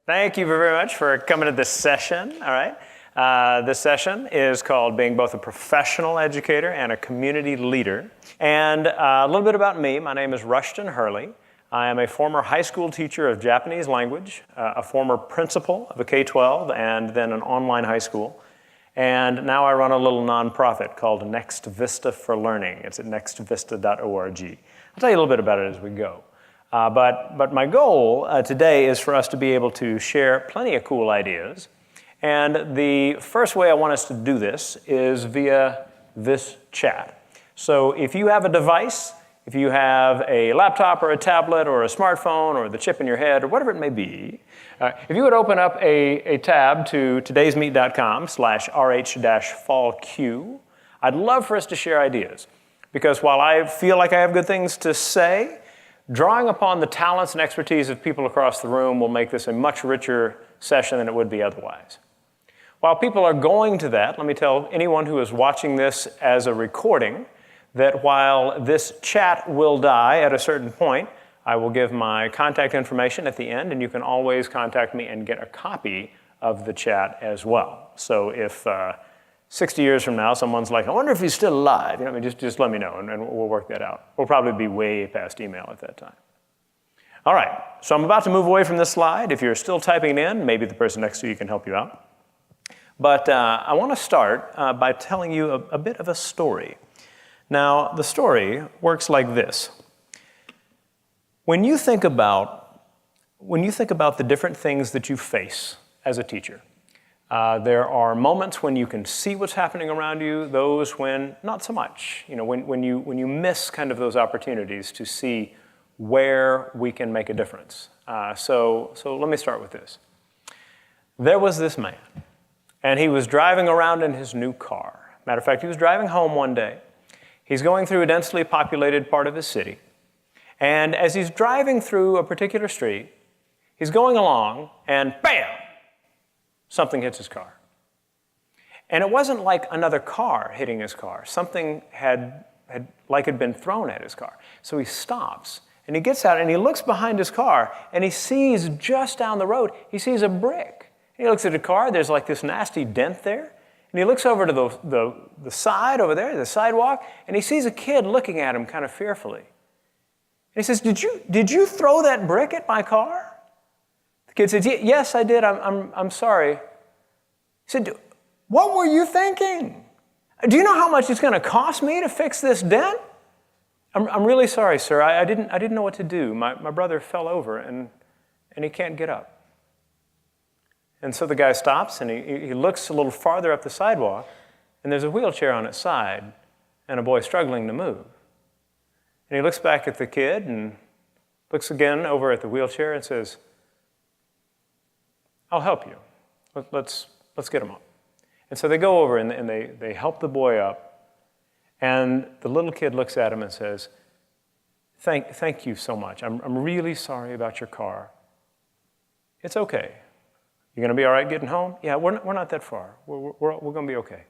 Thank you very much for coming to this session, all right? This session is called Being Both a Professional Educator and a Community Leader. And a little bit about me. My name is Rushton Hurley. I am a former high school teacher of Japanese language, a former principal of a K-12 and then an online high school. And now I run a little nonprofit called Next Vista for Learning. It's at nextvista.org. I'll tell you a little bit about it as we go. But my goal today is for us to be able to share plenty of cool ideas. And the first way I want us to do this is via this chat. So if you have a device, if you have a laptop or a tablet or a smartphone or the chip in your head or whatever it may be, if you would open up a tab to todaysmeet.com/rh-fallq, I'd love for us to share ideas. Because while I feel like I have good things to say, drawing upon the talents and expertise of people across the room will make this a much richer session than it would be otherwise. While people are going to that, let me tell anyone who is watching this as a recording that while this chat will die at a certain point, I will give my contact information at the end, and you can always contact me and get a copy of the chat as well. So if 60 years from now, someone's like, I wonder if he's still alive. Just let me know, and we'll work that out. We'll probably be way past email at that time. All right, so I'm about to move away from this slide. If you're still typing it in, maybe the person next to you can help you out. But I want to start by telling you a bit of a story. Now, the story works like this. When you think about the different things that you face as a teacher, there are moments when you can see what's happening around you, those when not so much. When you miss kind of those opportunities to see where we can make a difference. So let me start with this. There was this man, and he was driving around in his new car. Matter of fact, he was driving home one day. He's going through a densely populated part of his city. And as he's driving through a particular street, he's going along, and bam! Something hits his car. And it wasn't like another car hitting his car. Something had been thrown at his car. So he stops, and he gets out, and he looks behind his car, and he sees just down the road, he sees a brick. And he looks at the car, there's like this nasty dent there. And he looks over to the side over there, the sidewalk, and he sees a kid looking at him kind of fearfully. And he says, did you throw that brick at my car? The kid says, yes, I did. I'm sorry. He said, what were you thinking? Do you know how much it's going to cost me to fix this dent? I'm really sorry, sir. I didn't know what to do. My brother fell over, and he can't get up. And so the guy stops, and he looks a little farther up the sidewalk, and there's a wheelchair on its side and a boy struggling to move. And he looks back at the kid and looks again over at the wheelchair and says, I'll help you. Let's get him up. And so they go over, and they help the boy up, and the little kid looks at him and says, Thank you so much. I'm really sorry about your car. It's okay. You going to be all right getting home? Yeah, we're not that far. We're going to be okay.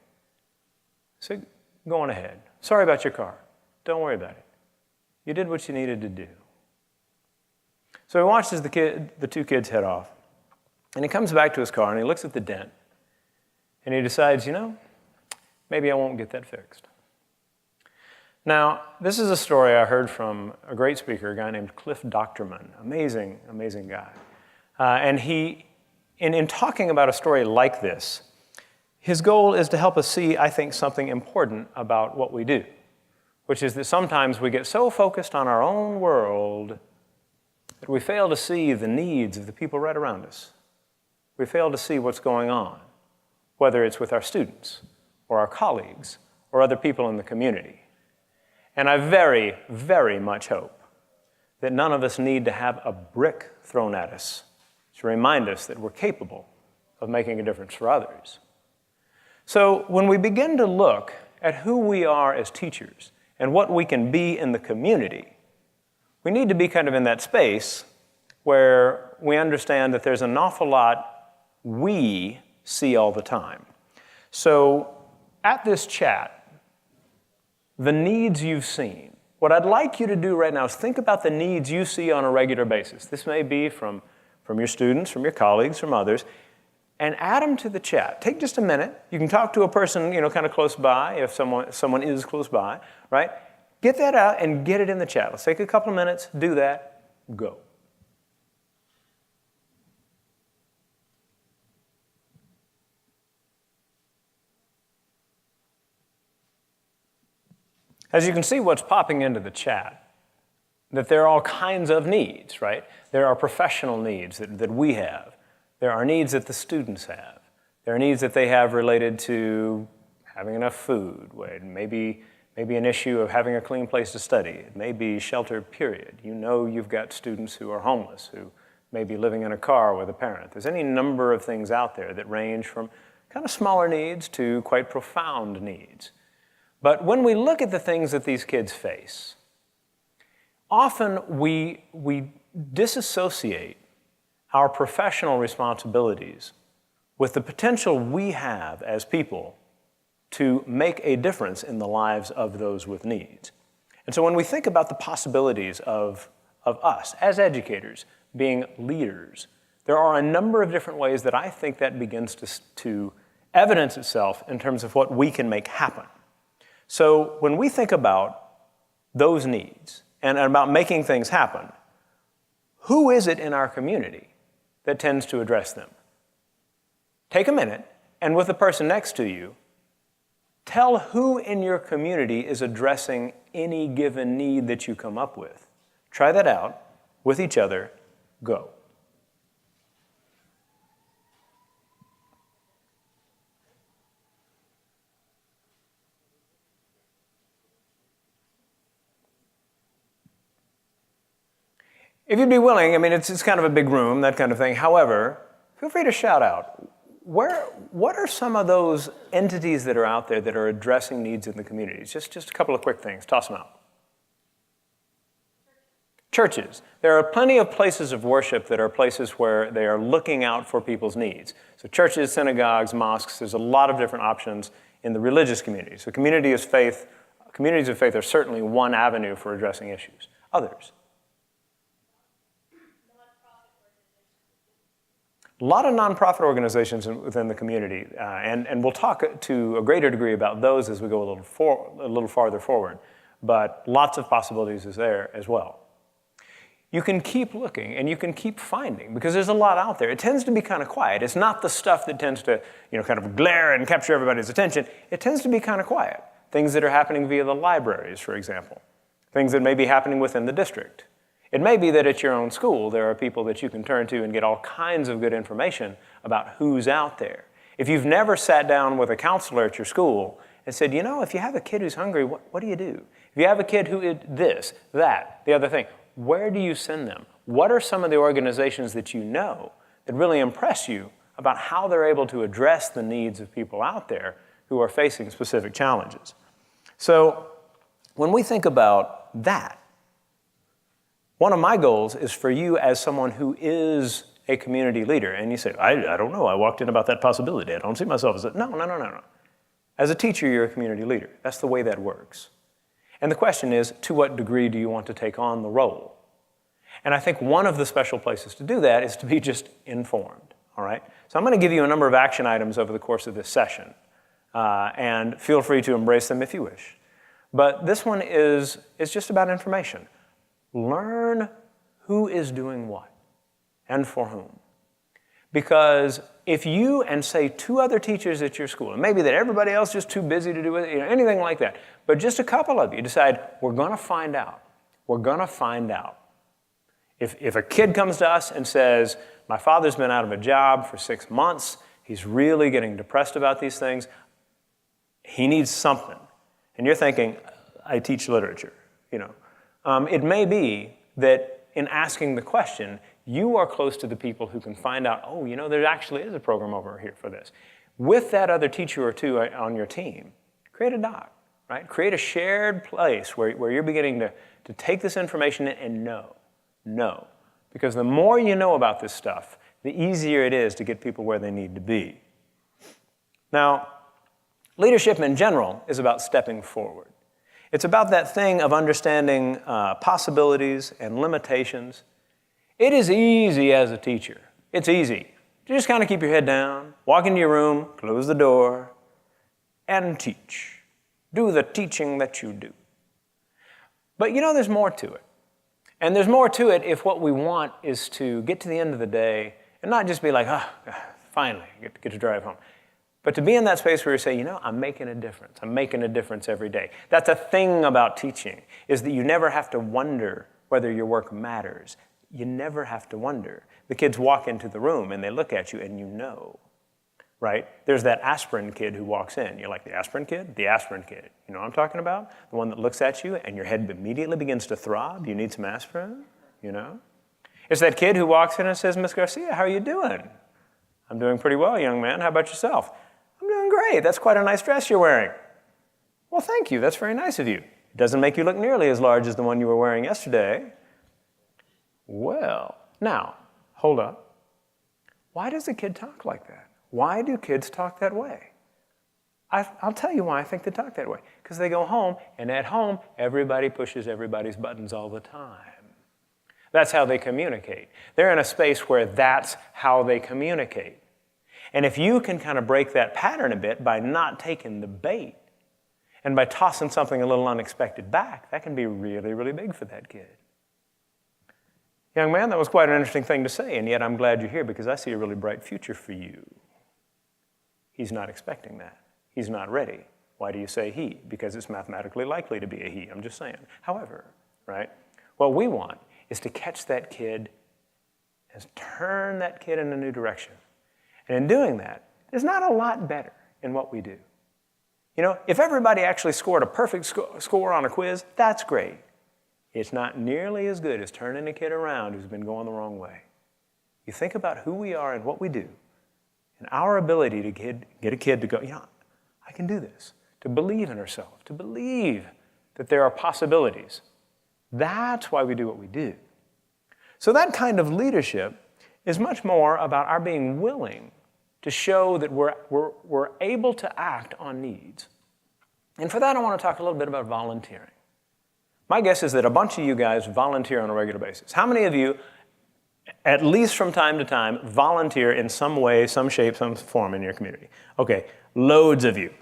So go on ahead. Sorry about your car. Don't worry about it. You did what you needed to do. So he watches the two kids head off, and he comes back to his car, and he looks at the dent, and he decides, maybe I won't get that fixed. Now, this is a story I heard from a great speaker, a guy named Cliff Docterman. Amazing, amazing guy. And he, in talking about a story like this, his goal is to help us see, I think, something important about what we do, which is that sometimes we get so focused on our own world that we fail to see the needs of the people right around us. We fail to see what's going on, whether it's with our students or our colleagues or other people in the community. And I very, very much hope that none of us need to have a brick thrown at us to remind us that we're capable of making a difference for others. So when we begin to look at who we are as teachers and what we can be in the community, we need to be kind of in that space where we understand that there's an awful lot we see all the time. So at this chat, the needs you've seen, what I'd like you to do right now is think about the needs you see on a regular basis. This may be from from your students, from your colleagues, from others, and add them to the chat. Take just a minute. You can talk to a person, kind of close by if someone is close by, right? Get that out and get it in the chat. Let's take a couple of minutes, do that, go. As you can see what's popping into the chat, that there are all kinds of needs, right? There are professional needs that we have. There are needs that the students have. There are needs that they have related to having enough food, maybe an issue of having a clean place to study. It may be shelter, period. You've got students who are homeless, who may be living in a car with a parent. There's any number of things out there that range from kind of smaller needs to quite profound needs. But when we look at the things that these kids face, often we disassociate our professional responsibilities with the potential we have as people to make a difference in the lives of those with needs. And so when we think about the possibilities of us as educators being leaders, there are a number of different ways that I think that begins to evidence itself in terms of what we can make happen. So when we think about those needs and about making things happen, who is it in our community that tends to address them? Take a minute, and with the person next to you, tell who in your community is addressing any given need that you come up with. Try that out with each other. Go. If you'd be willing, it's kind of a big room, that kind of thing. However, feel free to shout out. What are some of those entities that are out there that are addressing needs in the communities? Just a couple of quick things. Toss them out. Churches. There are plenty of places of worship that are places where they are looking out for people's needs. So churches, synagogues, mosques, there's a lot of different options in the religious community. So communities of faith are certainly one avenue for addressing issues. Others. A lot of nonprofit organizations within the community, and we'll talk to a greater degree about those as we go a little farther forward, but lots of possibilities is there as well. You can keep looking and you can keep finding because there's a lot out there. It tends to be kind of quiet. It's not the stuff that tends to kind of glare and capture everybody's attention. It tends to be kind of quiet. Things that are happening via the libraries, for example. Things that may be happening within the district. It may be that at your own school, there are people that you can turn to and get all kinds of good information about who's out there. If you've never sat down with a counselor at your school and said, if you have a kid who's hungry, what do you do? If you have a kid who is this, that, the other thing, where do you send them? What are some of the organizations that you know that really impress you about how they're able to address the needs of people out there who are facing specific challenges? So when we think about that, one of my goals is for you as someone who is a community leader, and you say, I don't know, I walked in about that possibility. I don't see myself as a, no. As a teacher, you're a community leader. That's the way that works. And the question is, to what degree do you want to take on the role? And I think one of the special places to do that is to be just informed, all right? So I'm going to give you a number of action items over the course of this session, and feel free to embrace them if you wish. But this one is just about information. Learn who is doing what and for whom. Because if you and, say, 2 other teachers at your school, and maybe that everybody else is too busy to do it, anything like that, but just a couple of you decide, we're going to find out. We're going to find out. If a kid comes to us and says, my father's been out of a job for 6 months, he's really getting depressed about these things, he needs something. And you're thinking, I teach literature, It may be that in asking the question, you are close to the people who can find out, there actually is a program over here for this. With that other teacher or 2 on your team, create a doc, right? Create a shared place where you're beginning to take this information and know. Because the more you know about this stuff, the easier it is to get people where they need to be. Now, leadership in general is about stepping forward. It's about that thing of understanding possibilities and limitations. It is easy as a teacher. It's easy. You just kind of keep your head down, walk into your room, close the door, and teach. Do the teaching that you do. But you know, there's more to it. And there's more to it if what we want is to get to the end of the day and not just be like, finally, get to drive home. But to be in that space where you say, you know, I'm making a difference. I'm making a difference every day. That's a thing about teaching, is that you never have to wonder whether your work matters. You never have to wonder. The kids walk into the room and they look at you and you know, right? There's that aspirin kid who walks in. You're like, the aspirin kid? The aspirin kid. You know what I'm talking about? The one that looks at you and your head immediately begins to throb. You need some aspirin, you know? It's that kid who walks in and says, Miss Garcia, how are you doing? I'm doing pretty well, young man. How about yourself? I'm doing great. That's quite a nice dress you're wearing. Well, thank you. That's very nice of you. It doesn't make you look nearly as large as the one you were wearing yesterday. Well, now, hold up. Why does a kid talk like that? Why do kids talk that way? I'll tell you why I think they talk that way. Because they go home, and at home, everybody pushes everybody's buttons all the time. That's how they communicate. They're in a space where that's how they communicate. And if you can kind of break that pattern a bit by not taking the bait and by tossing something a little unexpected back, that can be really, really big for that kid. Young man, that was quite an interesting thing to say, and yet I'm glad you're here because I see a really bright future for you. He's not expecting that. He's not ready. Why do you say he? Because it's mathematically likely to be a he. I'm just saying. However, right, what we want is to catch that kid and turn that kid in a new direction. And in doing that, there's not a lot better in what we do. You know, if everybody actually scored a perfect score on a quiz, that's great. It's not nearly as good as turning a kid around who's been going the wrong way. You think about who we are and what we do, and our ability to get a kid to go, you know, I can do this, to believe in herself, to believe that there are possibilities. That's why we do what we do. So that kind of leadership is much more about our being willing to show that we're able to act on needs. And for that, I want to talk a little bit about volunteering. My guess is that a bunch of you guys volunteer on a regular basis. How many of you, at least from time to time, volunteer in some way, some shape, some form in your community? Okay, loads of you.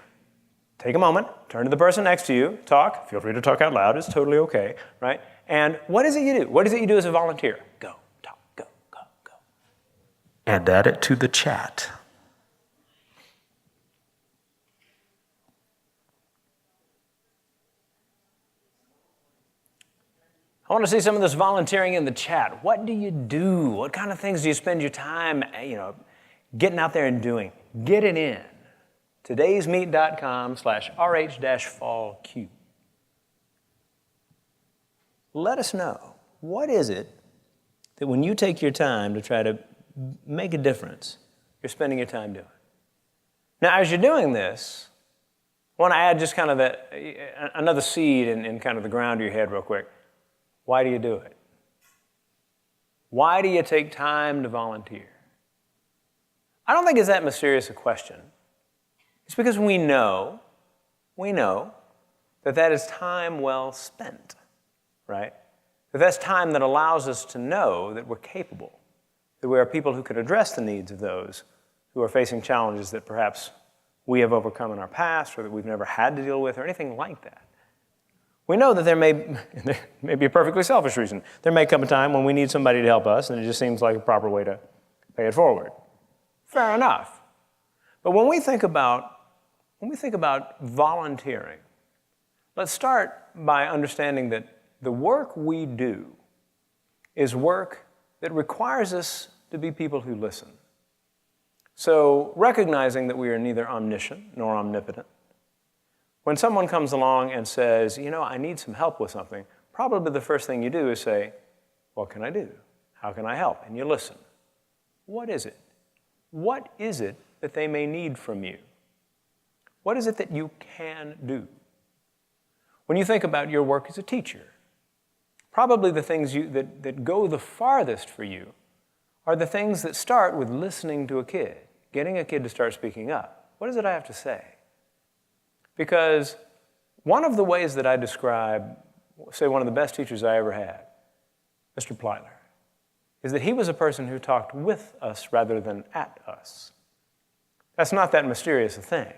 Take a moment, turn to the person next to you, talk. Feel free to talk out loud. It's totally okay, right? And what is it you do? What is it you do as a volunteer? Go, talk, go, go, go. And add it to the chat. I want to see some of this volunteering in the chat. What do you do? What kind of things do you spend your time, getting out there and doing? Get it in. todaysmeet.com/RH-fallq. Let us know, what is it that when you take your time to try to make a difference, you're spending your time doing? Now, as you're doing this, I want to add just kind of another seed in kind of the ground of your head real quick. Why do you do it? Why do you take time to volunteer? I don't think it's that mysterious a question. It's because we know that is time well spent, right? That's time that allows us to know that we're capable, that we are people who can address the needs of those who are facing challenges that perhaps we have overcome in our past or that we've never had to deal with or anything like that. We know that there may be a perfectly selfish reason. There may come a time when we need somebody to help us, and it just seems like a proper way to pay it forward. Fair enough. But when we think about volunteering, let's start by understanding that the work we do is work that requires us to be people who listen. So recognizing that we are neither omniscient nor omnipotent, when someone comes along and says, I need some help with something, probably the first thing you do is say, what can I do? How can I help? And you listen. What is it? What is it that they may need from you? What is it that you can do? When you think about your work as a teacher, probably the things that go the farthest for you are the things that start with listening to a kid, getting a kid to start speaking up. What is it I have to say? Because one of the ways that I describe, say, one of the best teachers I ever had, Mr. Plyler, is that he was a person who talked with us rather than at us. That's not that mysterious a thing.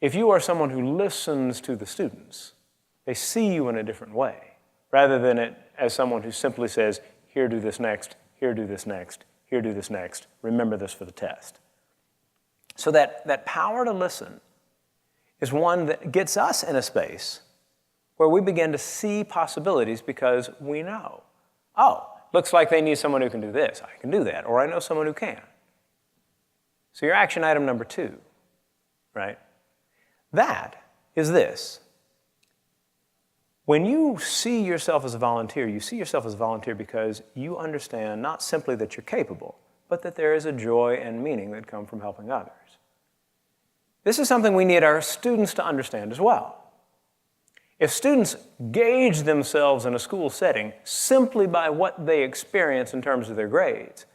If you are someone who listens to the students, they see you in a different way, rather than as someone who simply says, here, do this next, here, do this next, here, do this next, remember this for the test. So that power to listen is one that gets us in a space where we begin to see possibilities because we know, oh, looks like they need someone who can do this. I can do that, or I know someone who can. So your action item number 2, right? That is this. When you see yourself as a volunteer, you see yourself as a volunteer because you understand not simply that you're capable, but that there is a joy and meaning that come from helping others. This is something we need our students to understand as well. If students gauge themselves in a school setting simply by what they experience in terms of their grades,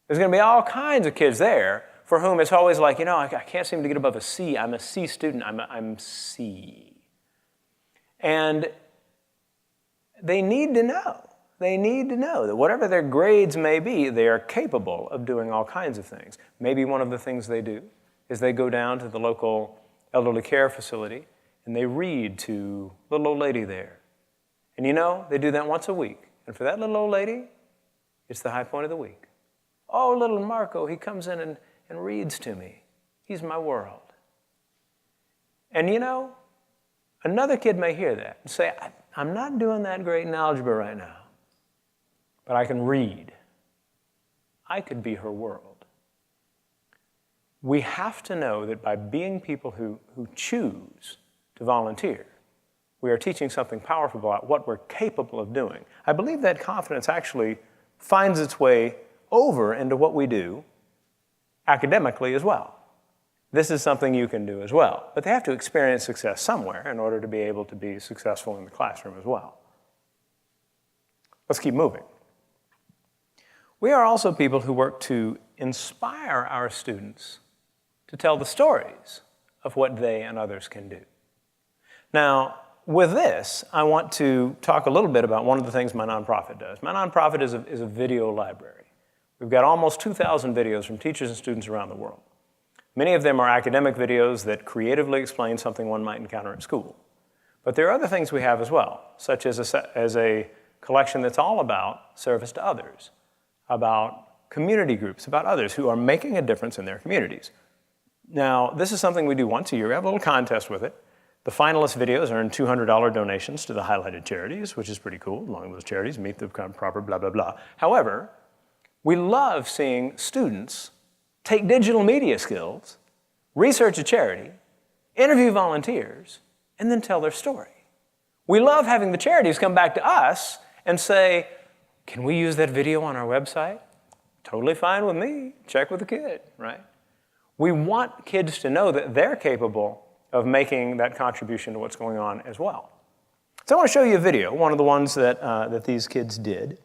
there's going to be all kinds of kids there for whom it's always like, I can't seem to get above a C. I'm a C student. I'm C. And they need to know. They need to know that whatever their grades may be, they are capable of doing all kinds of things. Maybe one of the things they do is they go down to the local elderly care facility and they read to the little old lady there. And they do that once a week. And for that little old lady, it's the high point of the week. Oh, little Marco, he comes in and reads to me. He's my world. And another kid may hear that and say, I'm not doing that great in algebra right now, but I can read. I could be her world. We have to know that by being people who choose to volunteer, we are teaching something powerful about what we're capable of doing. I believe that confidence actually finds its way over into what we do academically as well. This is something you can do as well. But they have to experience success somewhere in order to be able to be successful in the classroom as well. Let's keep moving. We are also people who work to inspire our students to tell the stories of what they and others can do. Now, with this, I want to talk a little bit about one of the things my nonprofit does. My nonprofit is a video library. We've got almost 2,000 videos from teachers and students around the world. Many of them are academic videos that creatively explain something one might encounter at school. But there are other things we have as well, such as a collection that's all about service to others, about community groups, about others who are making a difference in their communities. Now, this is something we do once a year. We have a little contest with it. The finalist videos earn $200 donations to the highlighted charities, which is pretty cool. Among those charities meet the proper blah, blah, blah. However, we love seeing students take digital media skills, research a charity, interview volunteers, and then tell their story. We love having the charities come back to us and say, can we use that video on our website? Totally fine with me. Check with the kid, right? We want kids to know that they're capable of making that contribution to what's going on as well. So I want to show you a video, one of the ones that these kids did.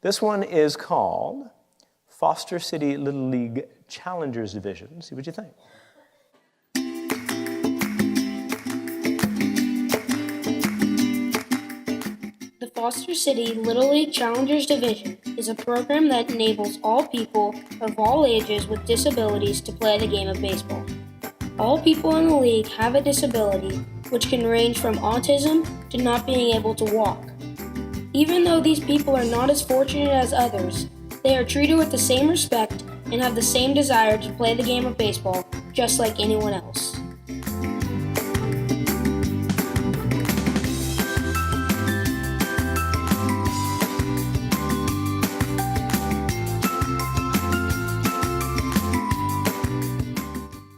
This one is called Foster City Little League Challengers Division. See what you think. The Foster City Little League Challengers Division is a program that enables all people of all ages with disabilities to play the game of baseball. All people in the league have a disability, which can range from autism to not being able to walk. Even though these people are not as fortunate as others, they are treated with the same respect and have the same desire to play the game of baseball, just like anyone else.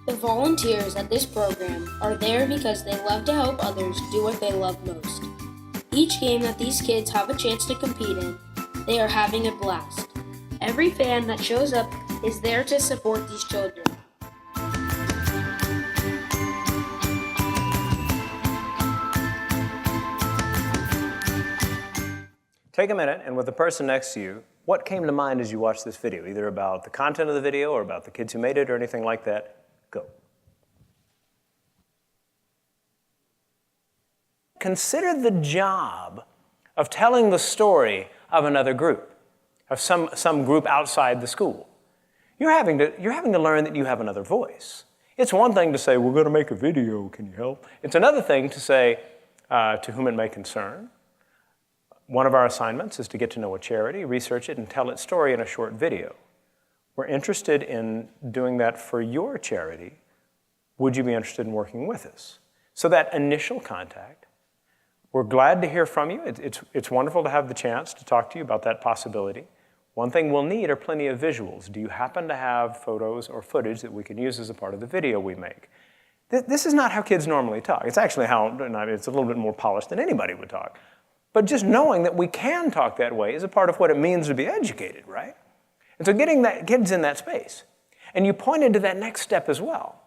The volunteers at this program are there because they love to help others do what they love most. Each game that these kids have a chance to compete in, they are having a blast. Every fan that shows up is there to support these children. Take a minute, and with the person next to you, what came to mind as you watched this video, either about the content of the video or about the kids who made it or anything like that? Go. Consider the job of telling the story of another group. of some group outside the school. You're having to learn that you have another voice. It's one thing to say, we're going to make a video, can you help? It's another thing to say, to whom it may concern. One of our assignments is to get to know a charity, research it, and tell its story in a short video. We're interested in doing that for your charity. Would you be interested in working with us? So that initial contact, we're glad to hear from you. It's wonderful to have the chance to talk to you about that possibility. One thing we'll need are plenty of visuals. Do you happen to have photos or footage that we can use as a part of the video we make? This is not how kids normally talk. It's actually it's a little bit more polished than anybody would talk. But just knowing that we can talk that way is a part of what it means to be educated, right? And so getting kids in that space. And you pointed to that next step as well,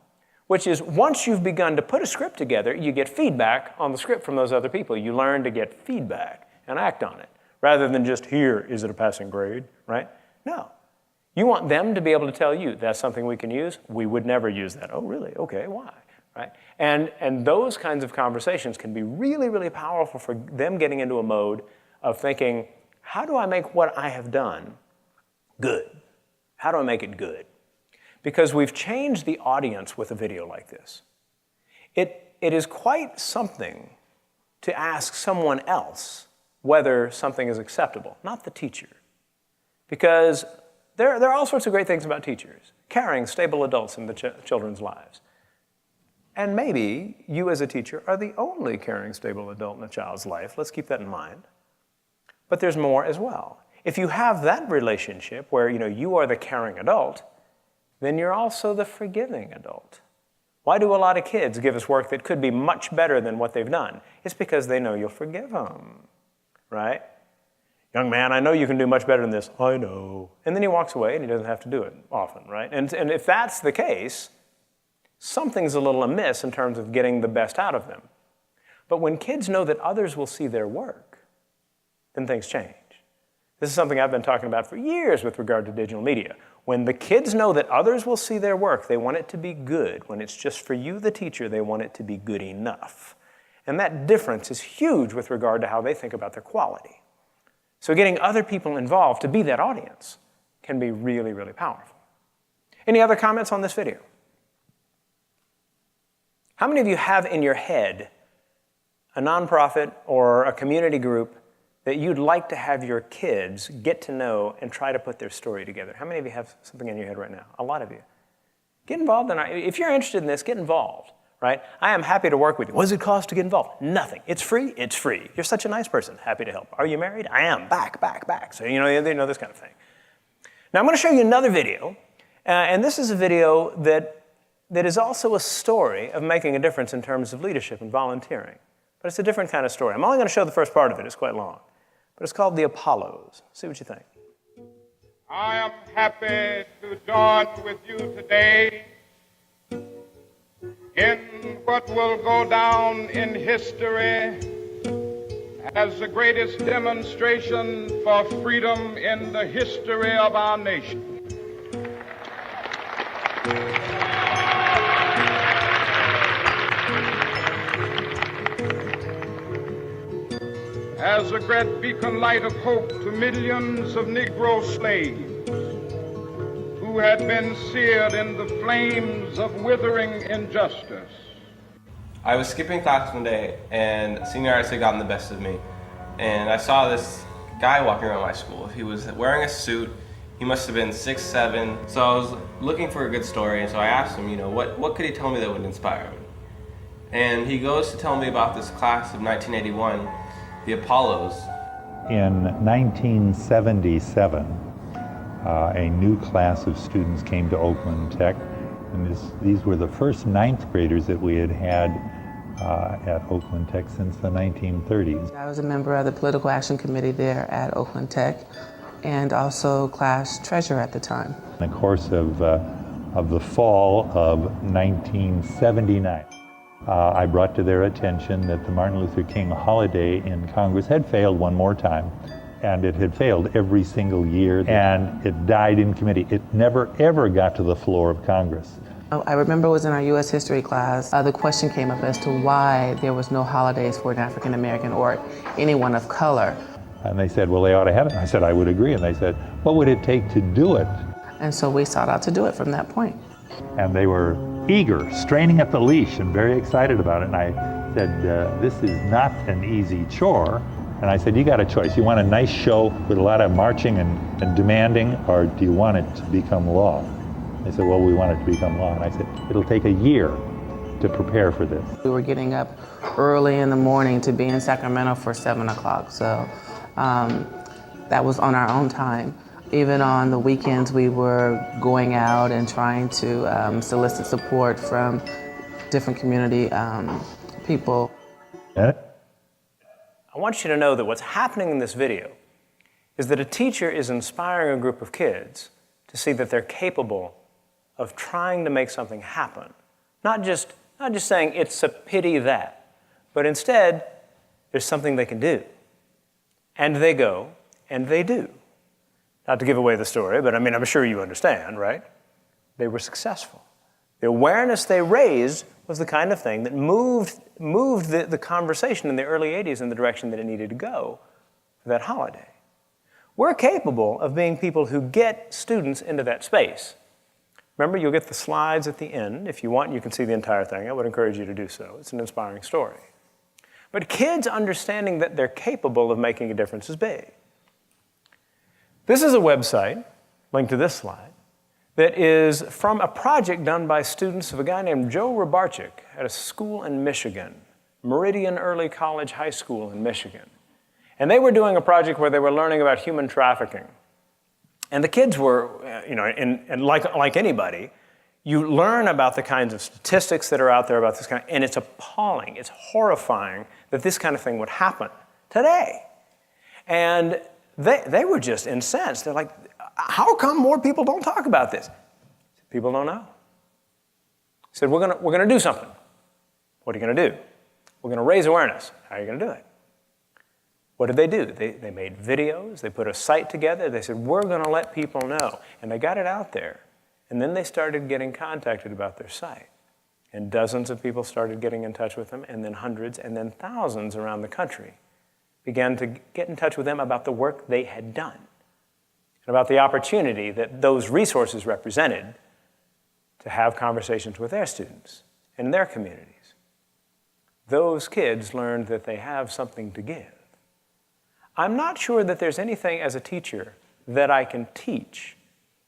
which is once you've begun to put a script together, you get feedback on the script from those other people. You learn to get feedback and act on it, rather than just, here, is it a passing grade, right? No. You want them to be able to tell you, that's something we can use. We would never use that. Oh, really? Okay, why? Right? And those kinds of conversations can be really, really powerful for them getting into a mode of thinking, how do I make what I have done good? How do I make it good? Because we've changed the audience with a video like this. It is quite something to ask someone else whether something is acceptable, not the teacher. Because there are all sorts of great things about teachers, caring, stable adults in the children's lives. And maybe you as a teacher are the only caring, stable adult in a child's life. Let's keep that in mind. But there's more as well. If you have that relationship where you are the caring adult, then you're also the forgiving adult. Why do a lot of kids give us work that could be much better than what they've done? It's because they know you'll forgive them, right? Young man, I know you can do much better than this. I know. And then he walks away and he doesn't have to do it often, right? And if that's the case, something's a little amiss in terms of getting the best out of them. But when kids know that others will see their work, then things change. This is something I've been talking about for years with regard to digital media. When the kids know that others will see their work, they want it to be good. When it's just for you, the teacher, they want it to be good enough. And that difference is huge with regard to how they think about their quality. So getting other people involved to be that audience can be really, really powerful. Any other comments on this video? How many of you have in your head a nonprofit or a community group that you'd like to have your kids get to know and try to put their story together? How many of you have something in your head right now? A lot of you. Get involved in it. If you're interested in this, get involved, right? I am happy to work with you. What does it cost to get involved? Nothing. It's free. It's free. You're such a nice person. Happy to help. Are you married? I am. Back. So they know this kind of thing. Now I'm going to show you another video, and this is a video that is also a story of making a difference in terms of leadership and volunteering. But it's a different kind of story. I'm only going to show the first part of it. It's quite long. But it's called The Apollos. See what you think. I am happy to join with you today in what will go down in history as the greatest demonstration for freedom in the history of our nation. As a great beacon light of hope to millions of Negro slaves who had been seared in the flames of withering injustice. I was skipping class one day and senioritis had gotten the best of me. And I saw this guy walking around my school. He was wearing a suit. He must have been 6'7". So I was looking for a good story, and so I asked him, what could he tell me that would inspire me? And he goes to tell me about this class of 1981, the Apollos. In 1977, a new class of students came to Oakland Tech, and these were the first ninth graders that we had at Oakland Tech since the 1930s. I was a member of the Political Action Committee there at Oakland Tech, and also class treasurer at the time. In the course of the fall of 1979, I brought to their attention that the Martin Luther King holiday in Congress had failed one more time, and it had failed every single year, and it died in committee. It never, ever got to the floor of Congress. I remember it was in our U.S. history class, the question came up as to why there was no holidays for an African American or anyone of color. And they said, well, they ought to have it. And I said, I would agree. And they said, what would it take to do it? And so we sought out to do it from that point. And they were eager, straining at the leash and very excited about it. And I said, this is not an easy chore. And I said, you got a choice. You want a nice show with a lot of marching and demanding, or do you want it to become law? They said, well, we want it to become law. And I said, it'll take a year to prepare for this. We were getting up early in the morning to be in Sacramento for 7 o'clock. So that was on our own time. Even on the weekends, we were going out and trying to solicit support from different community people. I want you to know that what's happening in this video is that a teacher is inspiring a group of kids to see that they're capable of trying to make something happen. Not just saying it's a pity that, but instead there's something they can do. And they go and they do. Not to give away the story, but I mean, I'm sure you understand, right? They were successful. The awareness they raised was the kind of thing that moved the conversation in the early 80s in the direction that it needed to go for that holiday. We're capable of being people who get students into that space. Remember, you'll get the slides at the end. If you want, you can see the entire thing. I would encourage you to do so. It's an inspiring story. But kids understanding that they're capable of making a difference is big. This is a website, linked to this slide, that is from a project done by students of a guy named Joe Robarczyk at a school in Michigan, Meridian Early College High School in Michigan. And they were doing a project where they were learning about human trafficking. And the kids were, and like anybody, you learn about the kinds of statistics that are out there about this kind, and it's appalling, it's horrifying that this kind of thing would happen today. And they were just incensed. They're like, how come more people don't talk about this? People don't know. He said, we're gonna do something. What are you gonna do? We're gonna raise awareness. How are you gonna do it? What did they do? They made videos, they put a site together, they said, we're gonna let people know. And they got it out there. And then they started getting contacted about their site. And dozens of people started getting in touch with them, and then hundreds, and then thousands around the country began to get in touch with them about the work they had done and about the opportunity that those resources represented to have conversations with their students and their communities. Those kids learned that they have something to give. I'm not sure that there's anything as a teacher that I can teach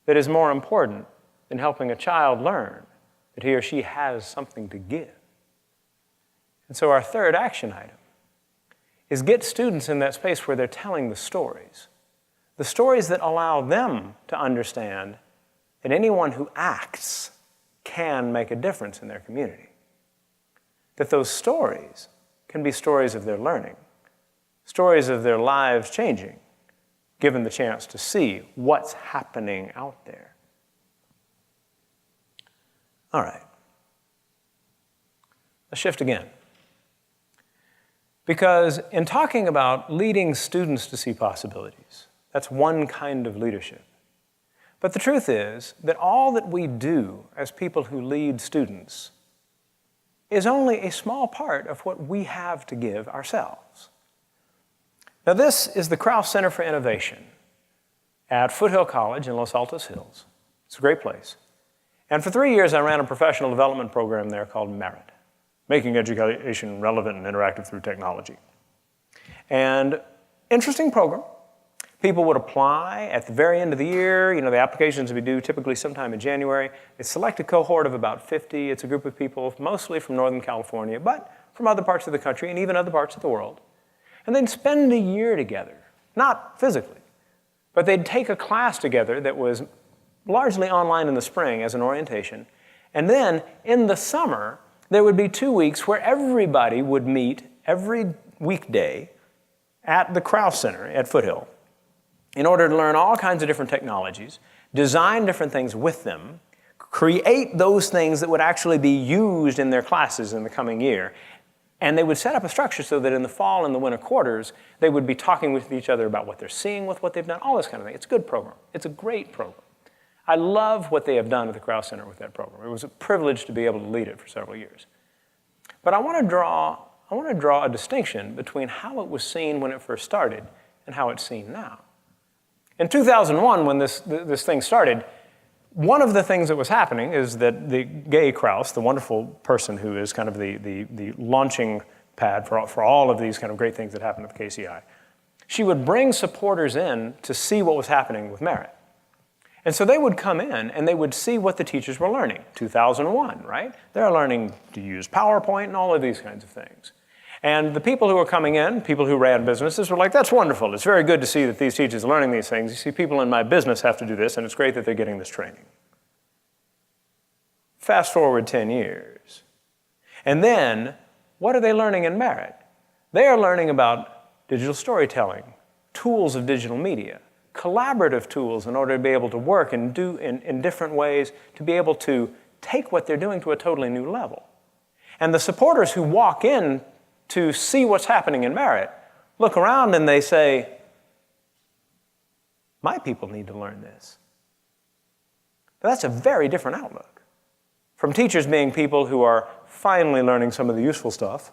that is more important than helping a child learn that he or she has something to give. And so our third action item is get students in that space where they're telling the stories that allow them to understand that anyone who acts can make a difference in their community. That those stories can be stories of their learning, stories of their lives changing, given the chance to see what's happening out there. All right. Let's shift again. Because in talking about leading students to see possibilities, that's one kind of leadership. But the truth is that all that we do as people who lead students is only a small part of what we have to give ourselves. Now, this is the Krause Center for Innovation at Foothill College in Los Altos Hills. It's a great place. And for 3 years, I ran a professional development program there called Merit, Making Education Relevant and Interactive Through Technology. And interesting program. People would apply at the very end of the year. The applications would be due typically sometime in January. They select a cohort of about 50. It's a group of people mostly from Northern California, but from other parts of the country and even other parts of the world. And they'd spend a year together, not physically, but they'd take a class together that was largely online in the spring as an orientation. And then in the summer, there would be 2 weeks where everybody would meet every weekday at the Krause Center at Foothill in order to learn all kinds of different technologies, design different things with them, create those things that would actually be used in their classes in the coming year. And they would set up a structure so that in the fall and the winter quarters, they would be talking with each other about what they're seeing with what they've done, all this kind of thing. It's a good program. It's a great program. I love what they have done at the Krause Center with that program. It was a privilege to be able to lead it for several years. But I want to draw a distinction between how it was seen when it first started and how it's seen now. In 2001, when this thing started, one of the things that was happening is that the Gay Krause, the wonderful person who is kind of the launching pad for all of these kind of great things that happened at the KCI, she would bring supporters in to see what was happening with merit. And so they would come in and they would see what the teachers were learning. 2001, right? They're learning to use PowerPoint and all of these kinds of things. And the people who were coming in, people who ran businesses, were like, that's wonderful. It's very good to see that these teachers are learning these things. You see, people in my business have to do this, and it's great that they're getting this training. Fast forward 10 years. And then, what are they learning in merit? They are learning about digital storytelling, tools of digital media, collaborative tools in order to be able to work and do in different ways, to be able to take what they're doing to a totally new level. And the supporters who walk in to see what's happening in merit look around and they say, my people need to learn this. But that's a very different outlook. From teachers being people who are finally learning some of the useful stuff,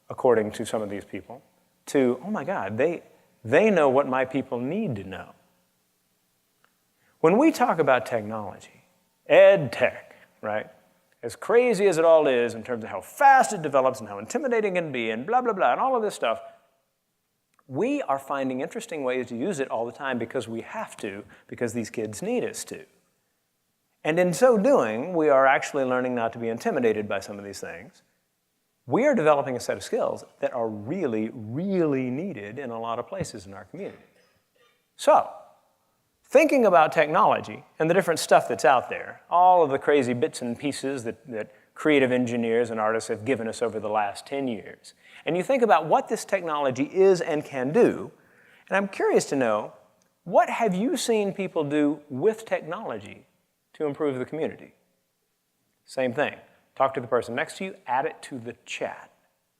according to some of these people, to, oh my God, they know what my people need to know. When we talk about technology, ed tech, right, as crazy as it all is in terms of how fast it develops and how intimidating it can be and blah, blah, blah, and all of this stuff, we are finding interesting ways to use it all the time because we have to, because these kids need us to. And in so doing, we are actually learning not to be intimidated by some of these things. We are developing a set of skills that are really, really needed in a lot of places in our community. So, thinking about technology and the different stuff that's out there, all of the crazy bits and pieces that creative engineers and artists have given us over the last 10 years, and you think about what this technology is and can do, and I'm curious to know, what have you seen people do with technology to improve the community? Same thing. Talk to the person next to you, add it to the chat.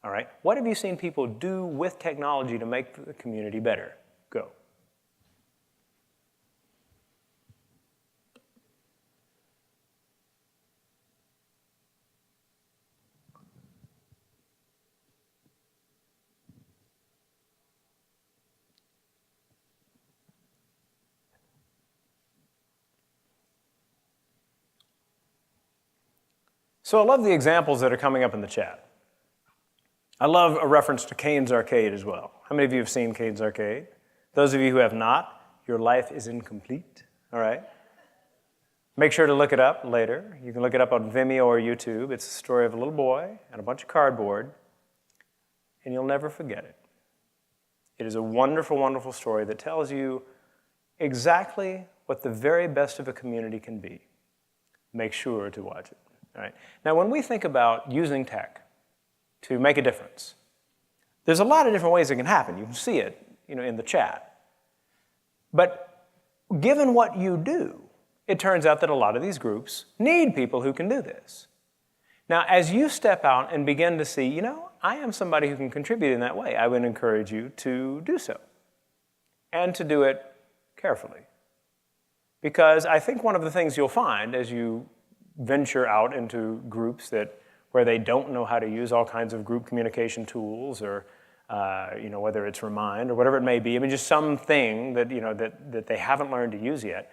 All right? What have you seen people do with technology to make the community better? Go. So I love the examples that are coming up in the chat. I love a reference to Kane's Arcade as well. How many of you have seen Kane's Arcade? Those of you who have not, your life is incomplete, all right? Make sure to look it up later. You can look it up on Vimeo or YouTube. It's the story of a little boy and a bunch of cardboard, and you'll never forget it. It is a wonderful, wonderful story that tells you exactly what the very best of a community can be. Make sure to watch it. All right. Now, when we think about using tech to make a difference, there's a lot of different ways it can happen. You can see it, in the chat. But given what you do, it turns out that a lot of these groups need people who can do this. Now, as you step out and begin to see, I am somebody who can contribute in that way, I would encourage you to do so and to do it carefully. Because I think one of the things you'll find as you venture out into groups where they don't know how to use all kinds of group communication tools, or whether it's Remind or whatever it may be. I mean, just something that that they haven't learned to use yet.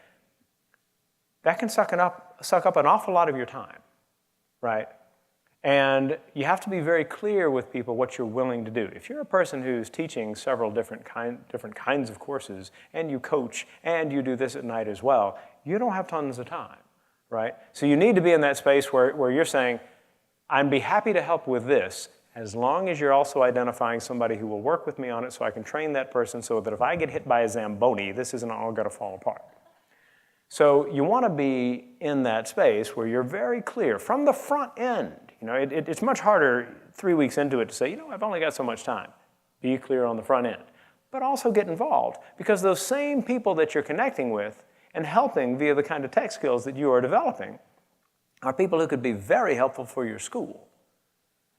That can suck up an awful lot of your time, right? And you have to be very clear with people what you're willing to do. If you're a person who's teaching several different kinds of courses, and you coach, and you do this at night as well, you don't have tons of time. Right? So you need to be in that space where you're saying, I'd be happy to help with this, as long as you're also identifying somebody who will work with me on it so I can train that person so that if I get hit by a Zamboni, this isn't all going to fall apart. So you want to be in that space where you're very clear from the front end. It's much harder 3 weeks into it to say, I've only got so much time. Be clear on the front end. But also get involved, because those same people that you're connecting with and helping via the kind of tech skills that you are developing are people who could be very helpful for your school.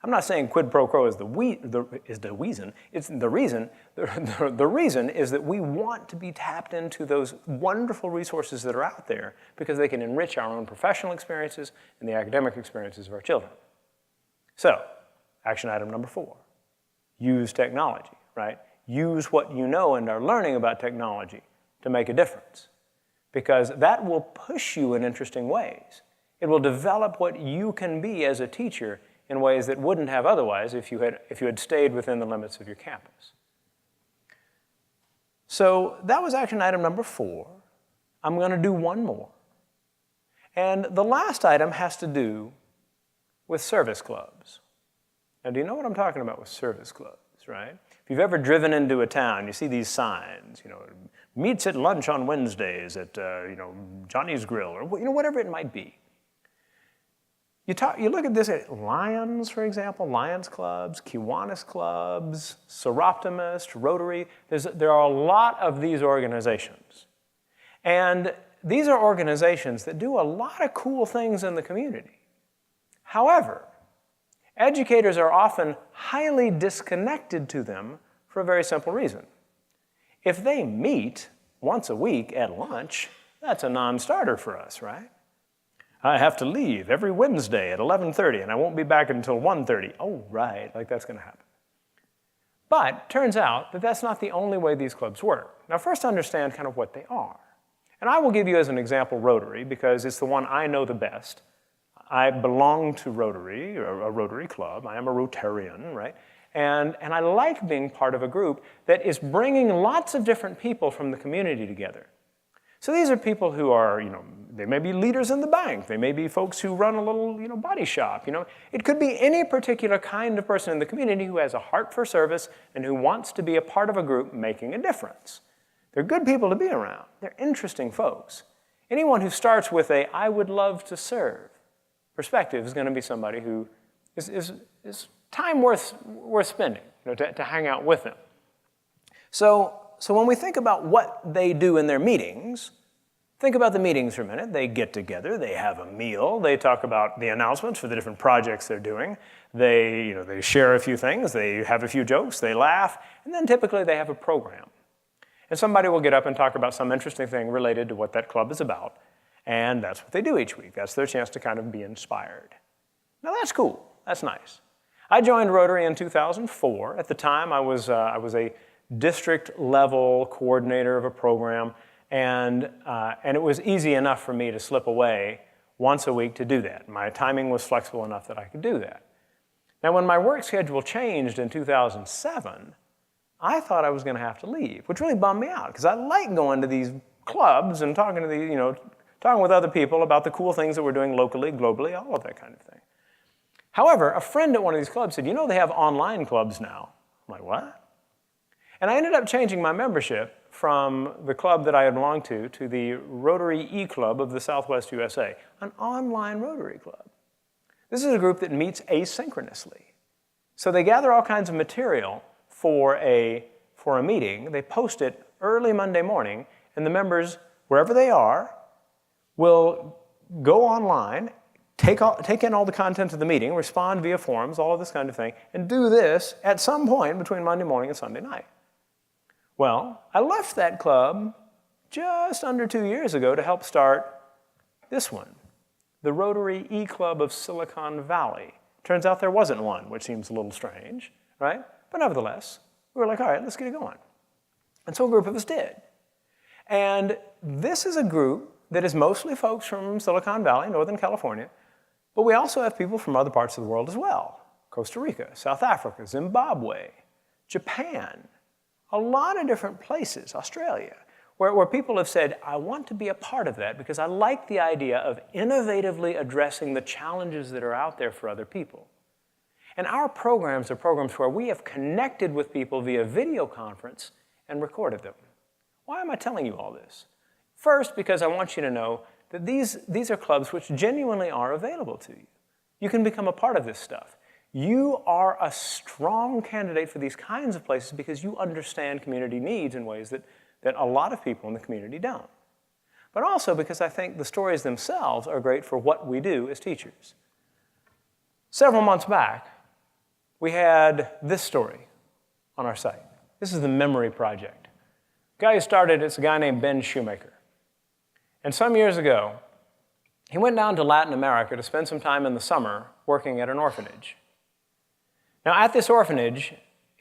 I'm not saying quid pro quo is the reason. It's the reason. The reason is that we want to be tapped into those wonderful resources that are out there because they can enrich our own professional experiences and the academic experiences of our children. So, action item number 4, use technology, right? use what you know and are learning about technology to make a difference, because that will push you in interesting ways. It will develop what you can be as a teacher in ways that wouldn't have otherwise if you had stayed within the limits of your campus. So that was action item number 4. I'm going to do one more. And the last item has to do with service clubs. Now, do you know what I'm talking about with service clubs, right? If you've ever driven into a town, you see these signs, meets at lunch on Wednesdays at, Johnny's Grill, or, whatever it might be. You look at this at Lions, for example, Lions clubs, Kiwanis clubs, Seroptimist, Rotary. There are a lot of these organizations. And these are organizations that do a lot of cool things in the community. However, educators are often highly disconnected to them for a very simple reason. If they meet once a week at lunch, that's a non-starter for us, right? I have to leave every Wednesday at 11:30, and I won't be back until 1:30. Oh, right, like that's going to happen. But turns out that that's not the only way these clubs work. Now, first understand kind of what they are. And I will give you as an example Rotary, because it's the one I know the best. I belong to Rotary, or a Rotary club. I am a Rotarian, right? And I like being part of a group that is bringing lots of different people from the community together. So these are people who are, they may be leaders in the bank. They may be folks who run a little, body shop. It could be any particular kind of person in the community who has a heart for service and who wants to be a part of a group making a difference. They're good people to be around. They're interesting folks. Anyone who starts with a "I would love to serve" perspective is going to be somebody who is time worth spending, to hang out with them. So when we think about what they do in their meetings, think about the meetings for a minute. They get together, they have a meal, they talk about the announcements for the different projects they're doing. They share a few things, they have a few jokes, they laugh, and then typically they have a program. And somebody will get up and talk about some interesting thing related to what that club is about. And that's what they do each week. That's their chance to kind of be inspired. Now that's cool. That's nice. I joined Rotary in 2004. At the time, I was a district-level coordinator of a program, and it was easy enough for me to slip away once a week to do that. My timing was flexible enough that I could do that. Now, when my work schedule changed in 2007, I thought I was going to have to leave, which really bummed me out, because I like going to these clubs and talking with other people about the cool things that we're doing locally, globally, all of that kind of thing. However, a friend at one of these clubs said, they have online clubs now. I'm like, what? And I ended up changing my membership from the club that I had belonged to the Rotary E-Club of the Southwest USA, an online Rotary club. This is a group that meets asynchronously. So they gather all kinds of material for a meeting. They post it early Monday morning, and the members, wherever they are, will go online, take in all the content of the meeting, respond via forums, all of this kind of thing, and do this at some point between Monday morning and Sunday night. Well, I left that club just under 2 years ago to help start this one, the Rotary E-Club of Silicon Valley. Turns out there wasn't one, which seems a little strange, right? But nevertheless, we were like, all right, let's get it going. And so a group of us did. And this is a group that is mostly folks from Silicon Valley, Northern California, but we also have people from other parts of the world as well. Costa Rica, South Africa, Zimbabwe, Japan, a lot of different places, Australia, where people have said, I want to be a part of that because I like the idea of innovatively addressing the challenges that are out there for other people. And our programs are programs where we have connected with people via video conference and recorded them. Why am I telling you all this? First, because I want you to know that these are clubs which genuinely are available to you. You can become a part of this stuff. You are a strong candidate for these kinds of places because you understand community needs in ways that a lot of people in the community don't. But also because I think the stories themselves are great for what we do as teachers. Several months back, we had this story on our site. This is the Memory Project. The guy who started it's a guy named Ben Shoemaker. And some years ago, he went down to Latin America to spend some time in the summer working at an orphanage. Now, at this orphanage,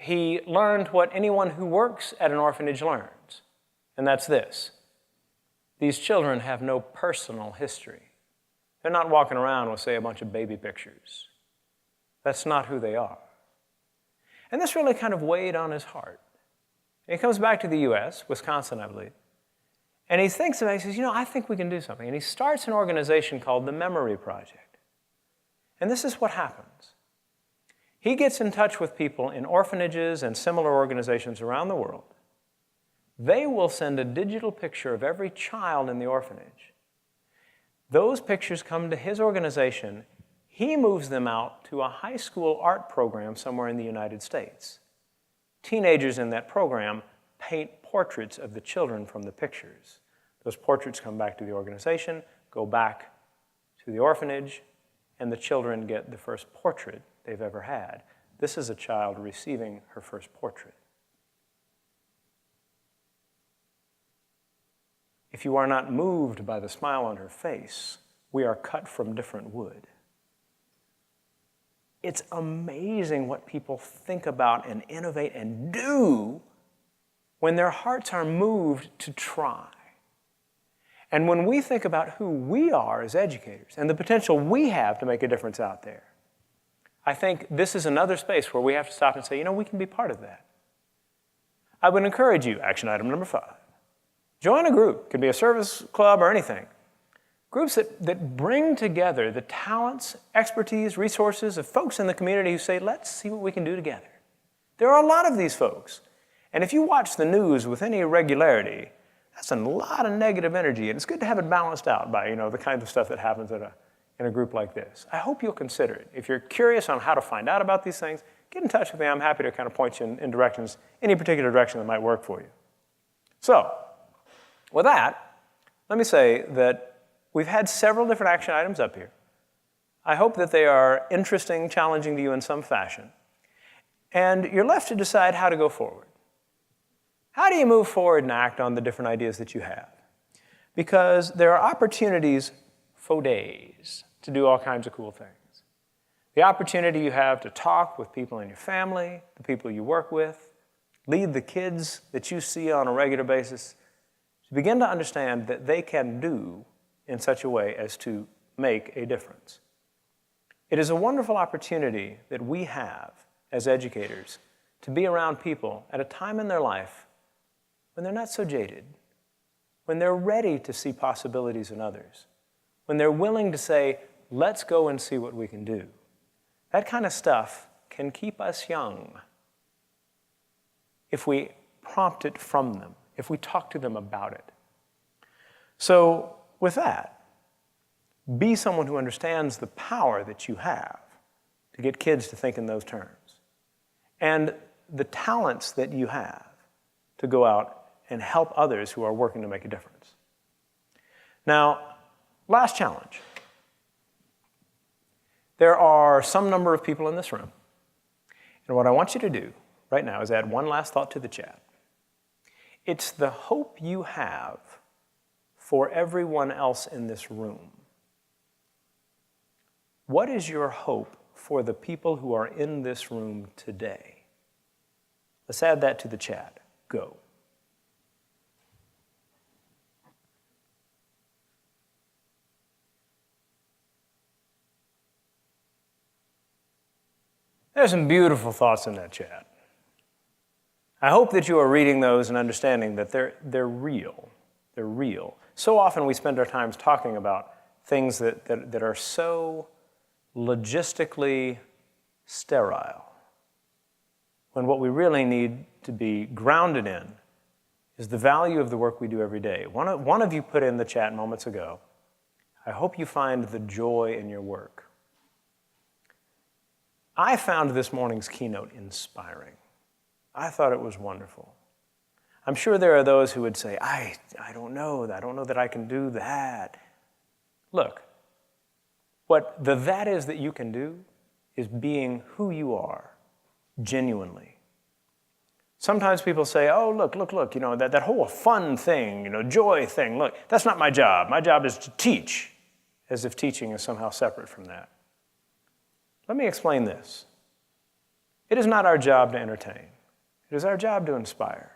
he learned what anyone who works at an orphanage learns, and that's this. These children have no personal history. They're not walking around with, say, a bunch of baby pictures. That's not who they are. And this really kind of weighed on his heart. And he comes back to the U.S., Wisconsin, I believe, and he thinks about it, he says, I think we can do something. And he starts an organization called the Memory Project. And this is what happens. He gets in touch with people in orphanages and similar organizations around the world. They will send a digital picture of every child in the orphanage. Those pictures come to his organization. He moves them out to a high school art program somewhere in the United States. Teenagers in that program paint portraits of the children from the pictures. Those portraits come back to the organization, go back to the orphanage, and the children get the first portrait they've ever had. This is a child receiving her first portrait. If you are not moved by the smile on her face, we are cut from different wood. It's amazing what people think about and innovate and do when their hearts are moved to try. And when we think about who we are as educators and the potential we have to make a difference out there, I think this is another space where we have to stop and say, we can be part of that. I would encourage you, action item number 5, join a group. It could be a service club or anything. Groups that bring together the talents, expertise, resources of folks in the community who say, let's see what we can do together. There are a lot of these folks. And if you watch the news with any regularity, that's a lot of negative energy. And it's good to have it balanced out by the kind of stuff that happens in a group like this. I hope you'll consider it. If you're curious on how to find out about these things, get in touch with me. I'm happy to kind of point you in directions, any particular direction that might work for you. So, with that, let me say that we've had several different action items up here. I hope that they are interesting, challenging to you in some fashion. And you're left to decide how to go forward. How do you move forward and act on the different ideas that you have? Because there are opportunities for days to do all kinds of cool things. The opportunity you have to talk with people in your family, the people you work with, lead the kids that you see on a regular basis, to begin to understand that they can do in such a way as to make a difference. It is a wonderful opportunity that we have as educators to be around people at a time in their life when they're not so jaded, when they're ready to see possibilities in others, when they're willing to say, let's go and see what we can do. That kind of stuff can keep us young if we prompt it from them, if we talk to them about it. So with that, be someone who understands the power that you have to get kids to think in those terms, and the talents that you have to go out and help others who are working to make a difference. Now, last challenge. There are some number of people in this room, and what I want you to do right now is add one last thought to the chat. It's the hope you have for everyone else in this room. What is your hope for the people who are in this room today? Let's add that to the chat. Go. There's some beautiful thoughts in that chat. I hope that you are reading those and understanding that they're real. They're real. So often we spend our time talking about things that are so logistically sterile, when what we really need to be grounded in is the value of the work we do every day. One of you put in the chat moments ago, I hope you find the joy in your work. I found this morning's keynote inspiring. I thought it was wonderful. I'm sure there are those who would say, I don't know that I can do that. Look, what the that is that you can do is being who you are, genuinely. Sometimes people say, oh, look, that whole fun thing, joy thing, look, that's not my job. My job is to teach, as if teaching is somehow separate from that. Let me explain this. It is not our job to entertain. It is our job to inspire.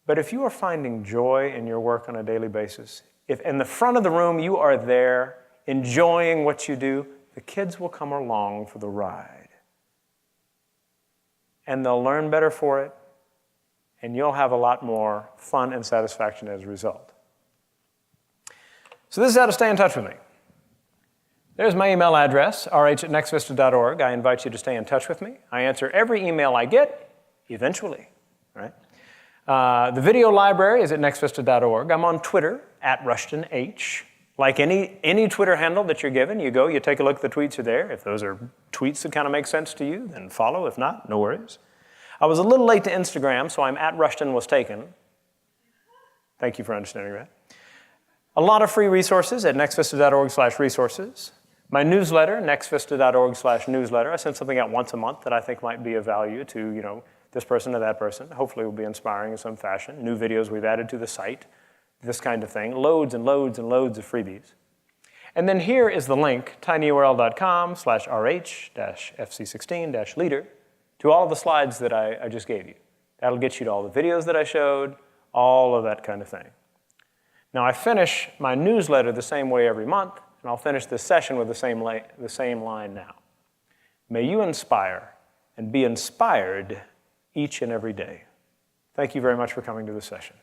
But if you are finding joy in your work on a daily basis, if in the front of the room you are there enjoying what you do, the kids will come along for the ride. And they'll learn better for it, and you'll have a lot more fun and satisfaction as a result. So this is how to stay in touch with me. There's my email address, rh@nextvista.org. I invite you to stay in touch with me. I answer every email I get, eventually, right? The video library is at nextvista.org. I'm on Twitter, @RushtonH. Like any Twitter handle that you're given, you go, you take a look at the tweets are there. If those are tweets that kind of make sense to you, then follow. If not, no worries. I was a little late to Instagram, so I'm @RushtonWasTaken. Thank you for understanding that. A lot of free resources at nextvista.org/resources. My newsletter, nextvista.org/newsletter. I send something out once a month that I think might be of value to, this person or that person. Hopefully it will be inspiring in some fashion. New videos we've added to the site, this kind of thing. Loads and loads and loads of freebies. And then here is the link, tinyurl.com/rh-fc16-leader, to all the slides that I just gave you. That'll get you to all the videos that I showed, all of that kind of thing. Now, I finish my newsletter the same way every month, and I'll finish this session with the same line now. May you inspire and be inspired each and every day. Thank you very much for coming to this session.